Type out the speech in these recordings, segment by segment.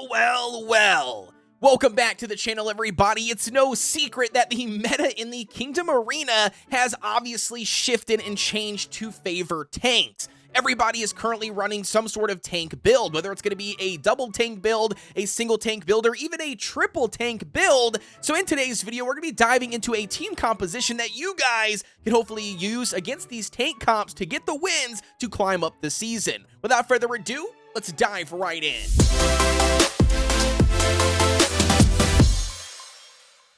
Well. Welcome back to the channel, everybody. It's no secret that the meta in the Kingdom Arena has obviously shifted and changed to favor tanks. Everybody is currently running some sort of tank build, whether it's going to be a double tank build, a single tank build, or even a triple tank build. So in today's video, we're going to be diving into a team composition that you guys can hopefully use against these tank comps to get the wins to climb up the season. Without further ado, let's dive right in.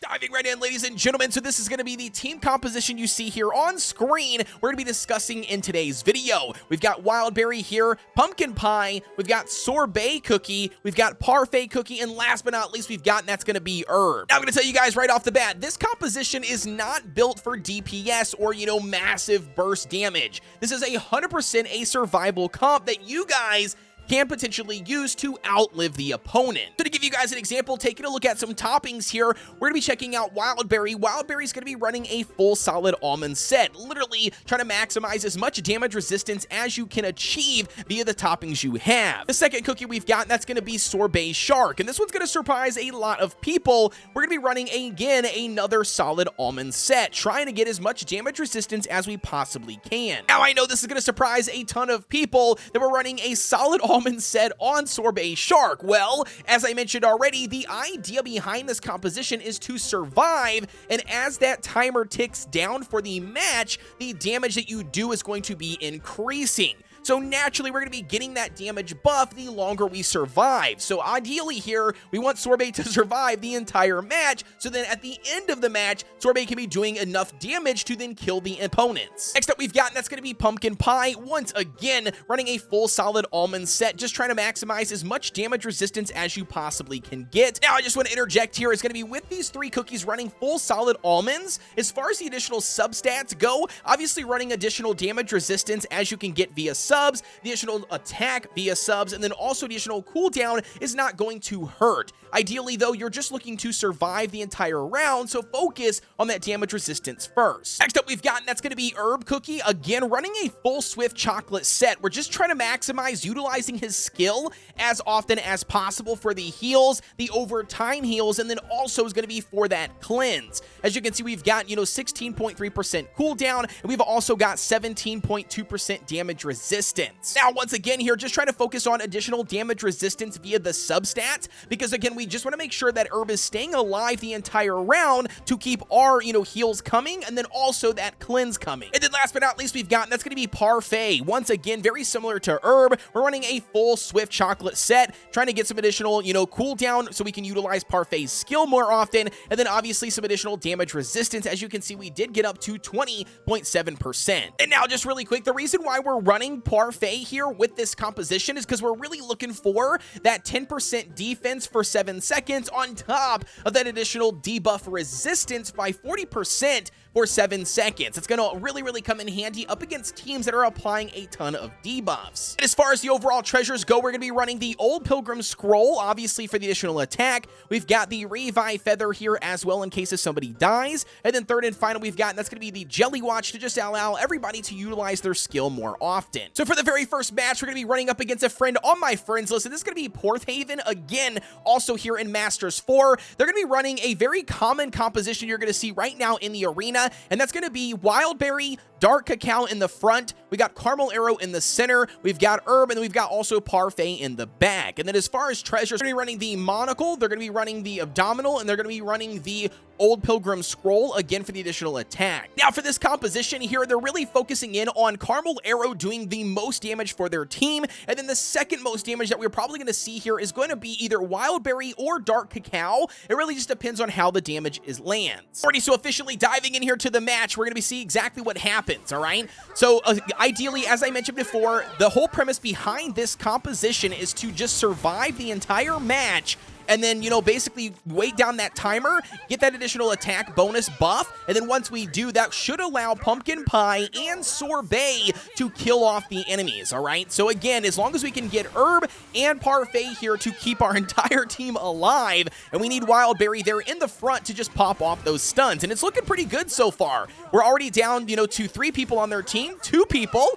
Diving right in, ladies and gentlemen, so this is going to be the team composition you see here on screen we're going to be discussing in today's video. We've got Wildberry here, Pumpkin Pie, we've got Sorbet Cookie, we've got Parfait Cookie, and last but not least, we've got, and that's going to be Herb. Now, I'm going to tell you guys right off the bat, this composition is not built for DPS or, massive burst damage. This is 100% a survival comp that you guys can potentially use to outlive the opponent. So to give you guys an example, taking a look at some toppings here, we're going to be checking out Wildberry. Wildberry's going to be running a full solid almond set, literally trying to maximize as much damage resistance as you can achieve via the toppings you have. The second cookie we've got, that's going to be Sorbet Shark, and this one's going to surprise a lot of people. We're going to be running, again, another solid almond set, trying to get as much damage resistance as we possibly can. Now, I know this is going to surprise a ton of people that we're running a solid almond set on Sorbet Shark. Well, as I mentioned already, the idea behind this composition is to survive, and as that timer ticks down for the match, the damage that you do is going to be increasing. So naturally, we're going to be getting that damage buff the longer we survive. So ideally here, we want Sorbet to survive the entire match, so then at the end of the match, Sorbet can be doing enough damage to then kill the opponents. Next up we've got, and that's going to be Pumpkin Pie, once again, running a full solid almond set, just trying to maximize as much damage resistance as you possibly can get. Now, I just want to interject here, it's going to be with these three cookies running full solid almonds. As far as the additional substats go, obviously running additional damage resistance as you can get via subs, the additional attack via subs, and then also additional cooldown is not going to hurt. Ideally, though, you're just looking to survive the entire round, so focus on that damage resistance first. Next up, we've got, and that's going to be Herb Cookie, again, running a full Swift Chocolate set. We're just trying to maximize utilizing his skill as often as possible for the heals, the overtime heals, and then also is going to be for that cleanse. As you can see, we've got, 16.3% cooldown, and we've also got 17.2% damage resistance. Now, once again here, just trying to focus on additional damage resistance via the substats, because again, we just want to make sure that Herb is staying alive the entire round to keep our, heals coming, and then also that cleanse coming. And then last but not least, we've got, and that's going to be Parfait. Once again, very similar to Herb, we're running a full Swift Chocolate set, trying to get some additional, cooldown so we can utilize Parfait's skill more often, and then obviously some additional damage resistance. As you can see, we did get up to 20.7%. And now, just really quick, the reason why we're running Parfait here with this composition is because we're really looking for that 10% defense for 7 seconds on top of that additional debuff resistance by 40% for 7 seconds. It's going to really come in handy up against teams that are applying a ton of debuffs. And as far as the overall treasures go, we're going to be running the Old Pilgrim Scroll, obviously for the additional attack. We've got the Revive Feather here as well in case if somebody dies. And then third and final, we've got, and that's going to be the Jelly Watch to just allow everybody to utilize their skill more often. So for the very first match, we're going to be running up against a friend on my friends list, and this is going to be Porthaven, again, also here in Masters 4. They're going to be running a very common composition you're going to see right now in the arena, and that's going to be Wildberry, Dark Cacao in the front, we got Caramel Arrow in the center, we've got Herb, and then we've got also Parfait in the back. And then as far as treasures, they're going to be running the Monocle, they're going to be running the Abdominal, and they're going to be running the Old Pilgrim Scroll, again for the additional attack. Now for this composition here, they're really focusing in on Caramel Arrow doing the most damage for their team, and then the second most damage that we're probably going to see here is going to be either Wildberry or Dark Cacao. It really just depends on how the damage lands. Alrighty, so officially diving in here to the match, we're going to be seeing exactly what happens, alright? So ideally, as I mentioned before, the whole premise behind this composition is to just survive the entire match and then, basically wait down that timer, get that additional attack bonus buff, and then once we do, that should allow Pumpkin Pie and Sorbet to kill off the enemies, all right? So again, as long as we can get Herb and Parfait here to keep our entire team alive, and we need Wildberry there in the front to just pop off those stuns, and it's looking pretty good so far. We're already down, to 3 people on their team, 2 people.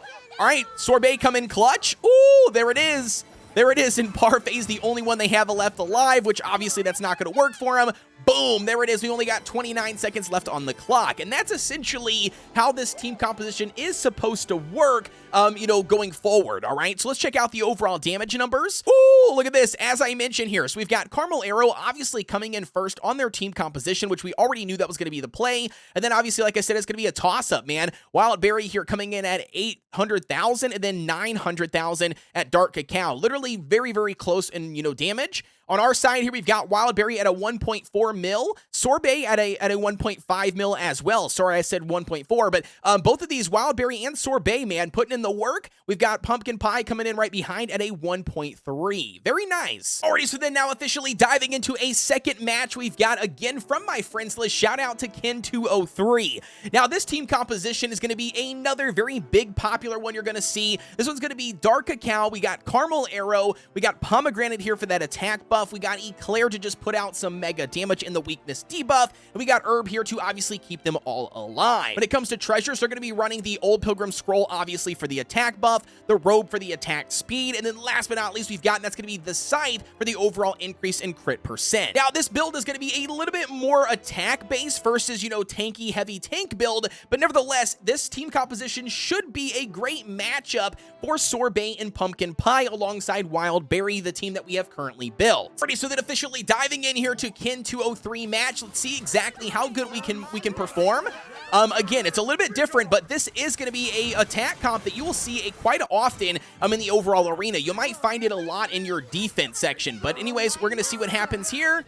All right, Sorbet come in clutch. Ooh, there it is. There it is in Parfait's the only one they have left alive, which obviously that's not going to work for him. Boom, there it is. We only got 29 seconds left on the clock. And that's essentially how this team composition is supposed to work, you know, going forward, all right? So let's check out the overall damage numbers. Ooh, look at this. As I mentioned here, so we've got Caramel Arrow obviously coming in first on their team composition, which we already knew that was going to be the play. And then obviously, like I said, it's going to be a toss-up, man. Wildberry here coming in at 800,000 and then 900,000 at Dark Cacao. Literally very, very close in, you know, damage. On our side here, we've got Wildberry at a 1.4 mil, Sorbet at a 1.5 mil as well. Sorry, I said 1.4, but both of these, Wildberry and Sorbet, man, putting in the work. We've got Pumpkin Pie coming in right behind at a 1.3. Very nice. Alrighty, so then now officially diving into a second match, we've got, again, from my friends list, shout out to Ken203. Now, this team composition is going to be another very big, popular one you're going to see. This one's going to be Dark Cacao. We got Caramel Arrow. We got Pomegranate here for that attack buff. We got Eclair to just put out some mega damage in the weakness debuff. And we got Herb here to obviously keep them all alive. When it comes to treasures, they're going to be running the Old Pilgrim Scroll, obviously, for the attack buff, the Robe for the attack speed, and then last but not least, we've got, and that's going to be the Scythe for the overall increase in crit percent. Now, this build is going to be a little bit more attack-based versus, you know, tanky, heavy tank build, but nevertheless, this team composition should be a great matchup for Sorbet and Pumpkin Pie alongside Wildberry, the team that we have currently built. Alrighty, so then officially diving in here to Ken203 match, let's see exactly how good we can perform. Again, it's a little bit different, but this is going to be a attack comp that you will see quite often in the overall arena. You might find it a lot in your defense section, but anyways, we're going to see what happens here.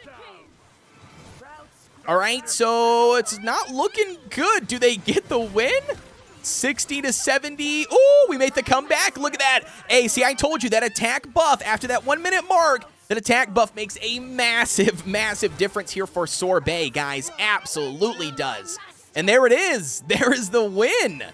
All right, so it's not looking good. Do they get the win? 60 to 70. Ooh, we made the comeback. Look at that. Hey, see, I told you that attack buff after that 1 minute mark, that attack buff makes a massive, massive difference here for Sorbet, guys. Absolutely does. And there it is. There is the win.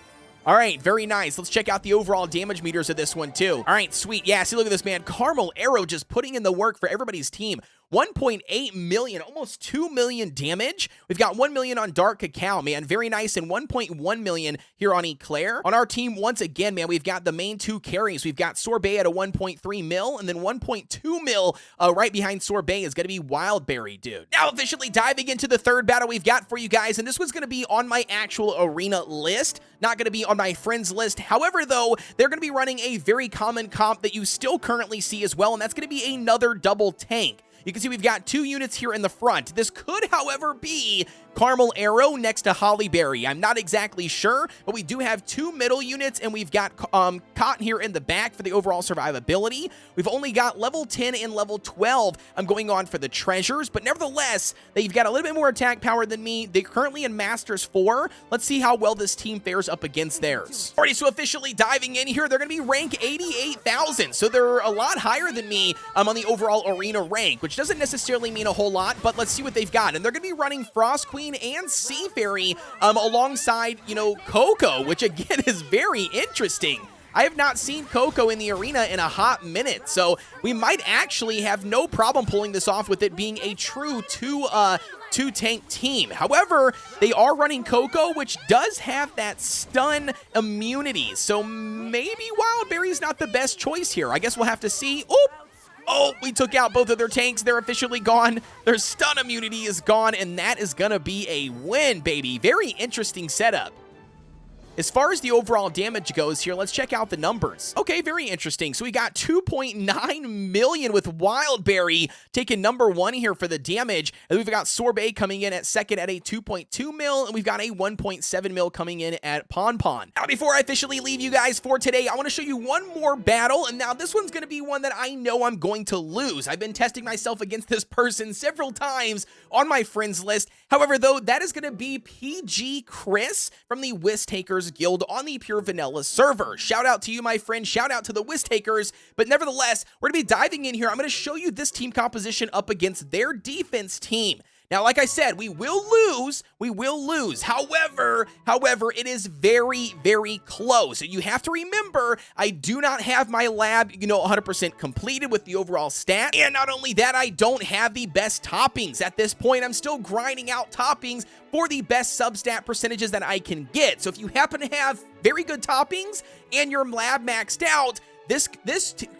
All right, very nice. Let's check out the overall damage meters of this one, too. All right, sweet. Yeah, see, look at this, man. Caramel Arrow just putting in the work for everybody's team. 1.8 million, almost 2 million damage. We've got 1 million on Dark Cacao, man. Very nice. And 1.1 million here on Eclair. On our team, once again, man, we've got the main two carries. We've got Sorbet at a 1.3 mil, and then 1.2 mil right behind Sorbet is going to be Wildberry, dude. Now, officially diving into the third battle we've got for you guys, and this one's going to be on my actual arena list, not going to be on my friends list. However, though, they're going to be running a very common comp that you still currently see as well, and that's going to be another double tank. You can see we've got 2 units here in the front. This could, however, be Caramel Arrow next to Hollyberry. I'm not exactly sure, but we do have 2 middle units, and we've got Cotton here in the back for the overall survivability. We've only got level 10 and level 12 going on for the treasures, but nevertheless, they've got a little bit more attack power than me. They're currently in Masters 4. Let's see how well this team fares up against theirs. Alrighty, so officially diving in here, they're going to be rank 88,000, so they're a lot higher than me on the overall arena rank, which doesn't necessarily mean a whole lot, but let's see what they've got. And they're going to be running Frost Queen and Sea Fairy alongside, you know, Coco, which again is very interesting. I have not seen Coco in the arena in a hot minute, so we might actually have no problem pulling this off with it being a true two-tank team. However, they are running Coco, which does have that stun immunity, so maybe Wildberry's not the best choice here. I guess we'll have to see. Oh, we took out both of their tanks. They're officially gone. Their stun immunity is gone, and that is going to be a win, baby. Very interesting setup. As far as the overall damage goes here, let's check out the numbers. Okay, very interesting. So we got 2.9 million with Wildberry taking number 1 here for the damage. And we've got Sorbet coming in at second at a 2.2 mil, and we've got a 1.7 mil coming in at Pon. Now, before I officially leave you guys for today, I want to show you one more battle, and now this one's going to be one that I know I'm going to lose. I've been testing myself against this person several times on my friends list. However, though, that is going to be PG Chris from the Whist Takers Guild on the Pure Vanilla server. Shout out to you, my friend. Shout out to the Whist Takers. But nevertheless, we're going to be diving in here. I'm going to show you this team composition up against their defense team. Now, like I said, we will lose. We will lose. However, it is very, very close. You have to remember, I do not have my lab, 100% completed with the overall stat. And not only that, I don't have the best toppings. At this point, I'm still grinding out toppings for the best substat percentages that I can get. So if you happen to have very good toppings and your lab maxed out, this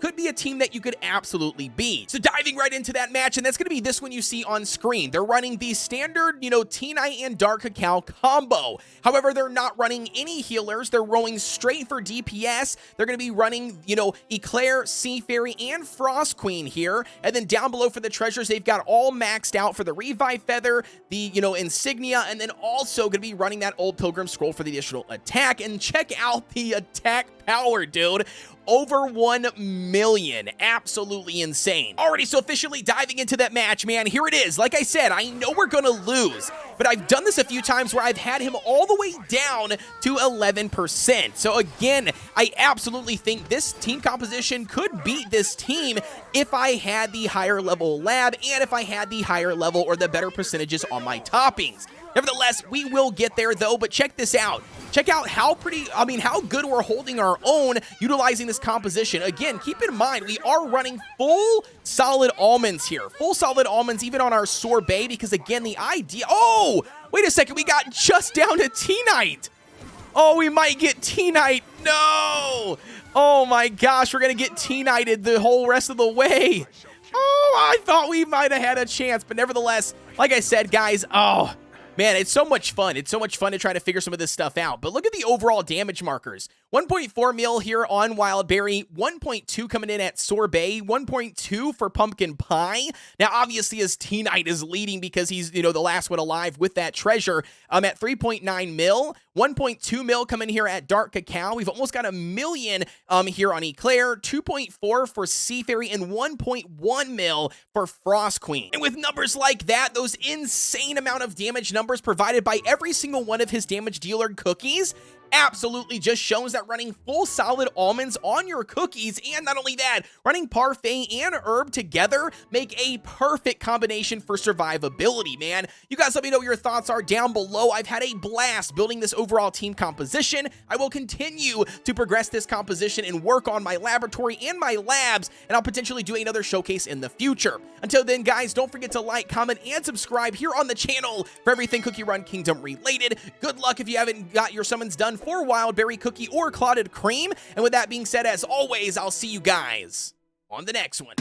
could be a team that you could absolutely beat. So diving right into that match, and that's going to be this one you see on screen. They're running the standard, T-Knight and Dark Cacao combo. However, they're not running any healers. They're rolling straight for DPS. They're going to be running, Eclair, Sea Fairy, and Frost Queen here. And then down below for the treasures, they've got all maxed out for the Revive Feather, the, Insignia, and then also going to be running that Old Pilgrim Scroll for the additional attack. And check out the attack power, dude. Over 1 million. Absolutely insane. Alrighty, so officially diving into that match, man, here it is. Like I said, I know we're gonna lose, but I've done this a few times where I've had him all the way down to 11%. So again, I absolutely think this team composition could beat this team if I had the higher level lab and if I had the higher level or the better percentages on my toppings. Nevertheless, we will get there though, but check this out. Check out how good we're holding our own utilizing this composition. Again, keep in mind, we are running full solid almonds here. Full solid almonds even on our Sorbet because again, the idea... Oh, wait a second. We got just down to T-Knight. Oh, we might get T-Knight. No. Oh my gosh, we're going to get T-Knighted the whole rest of the way. Oh, I thought we might have had a chance, but nevertheless, like I said, guys, man, it's so much fun. It's so much fun to try to figure some of this stuff out. But look at the overall damage markers. 1.4 mil here on Wildberry, 1.2 coming in at Sorbet, 1.2 for Pumpkin Pie. Now, obviously, as T-Knight is leading because he's, the last one alive with that treasure, at 3.9 mil, 1.2 mil coming here at Dark Cacao. We've almost got 1 million here on Eclair, 2.4 for Sea Fairy, and 1.1 mil for Frost Queen. And with numbers like that, those insane amount of damage numbers provided by every single one of his damage dealer cookies, absolutely just shows that running full solid almonds on your cookies, and not only that, running parfait and herb together make a perfect combination for survivability, man. You guys let me know what your thoughts are down below. I've had a blast building this overall team composition. I will continue to progress this composition and work on my laboratory and my labs, and I'll potentially do another showcase in the future. Until then, guys, don't forget to like, comment, and subscribe here on the channel for everything Cookie Run Kingdom related. Good luck if you haven't got your summons done for Wildberry Cookie or Clotted Cream. And with that being said, as always, I'll see you guys on the next one.